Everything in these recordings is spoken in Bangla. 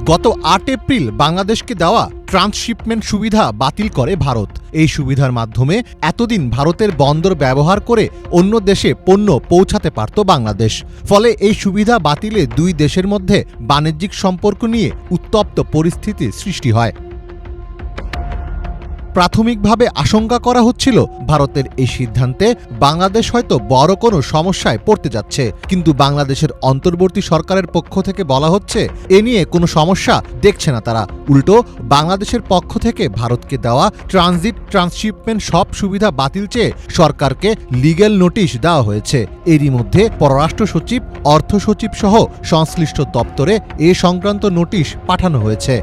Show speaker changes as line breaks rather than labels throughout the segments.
গত ৮ এপ্রিল বাংলাদেশকে দেওয়া ট্রান্সশিপমেন্ট সুবিধা বাতিল করে ভারত। এই সুবিধার মাধ্যমে এতদিন ভারতের বন্দর ব্যবহার করে অন্য দেশে পণ্য পৌঁছাতে পারত বাংলাদেশ। ফলে এই সুবিধা বাতিলে দুই দেশের মধ্যে বাণিজ্যিক সম্পর্ক নিয়ে উত্তপ্ত পরিস্থিতির সৃষ্টি হয়। প্রাথমিকভাবে আশঙ্কা করা হচ্ছিল ভারতের এই সিদ্ধান্তে বাংলাদেশ হয়তো বড় কোনো সমস্যায় পড়তে যাচ্ছে, কিন্তু বাংলাদেশের অন্তর্বর্তী সরকারের পক্ষ থেকে বলা হচ্ছে এ নিয়ে কোনো সমস্যা দেখছে না তারা। উল্টো বাংলাদেশের পক্ষ থেকে ভারতকে দেওয়া ট্রান্সশিপমেন্ট সব সুবিধা বাতিল চেয়ে সরকারকে লিগ্যাল নোটিশ দেওয়া হয়েছে। এরই মধ্যে পররাষ্ট্র সচিব, অর্থ সচিব সহ সংশ্লিষ্ট দপ্তরে এ সংক্রান্ত নোটিশ পাঠানো হয়েছে।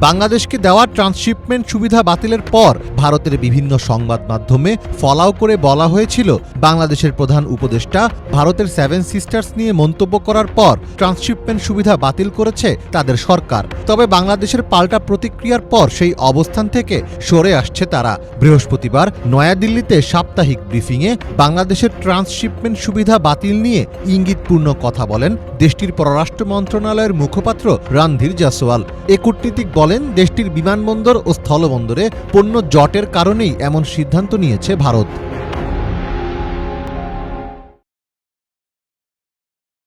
বাংলাদেশকে দেওয়া ট্রান্সশিপমেন্ট সুবিধা বাতিলের পর ভারতের বিভিন্ন সংবাদ মাধ্যমে ফলাও করে বলা হয়েছিল বাংলাদেশের প্রধান উপদেষ্টা ভারতের 7 সিস্টার্স নিয়ে মন্তব্য করার পর ট্রান্সশিপমেন্ট সুবিধা বাতিল করেছে তাদের সরকার। তবে বাংলাদেশের পাল্টা প্রতিক্রিয়ার পর সেই অবস্থান থেকে সরে আসছে তারা। বৃহস্পতিবার নয়াদিল্লিতে সাপ্তাহিক ব্রিফিংয়ে বাংলাদেশের ট্রান্সশিপমেন্ট সুবিধা বাতিল নিয়ে ইঙ্গিতপূর্ণ কথা বলেন দেশটির পররাষ্ট্র মন্ত্রণালয়ের মুখপাত্র রণধীর জয়সওয়াল। এ কূটনীতিক বলেন, দেশটির বিমানবন্দর ও স্থলবন্দরে পণ্য জটের কারণেই এমন সিদ্ধান্ত নিয়েছে ভারত।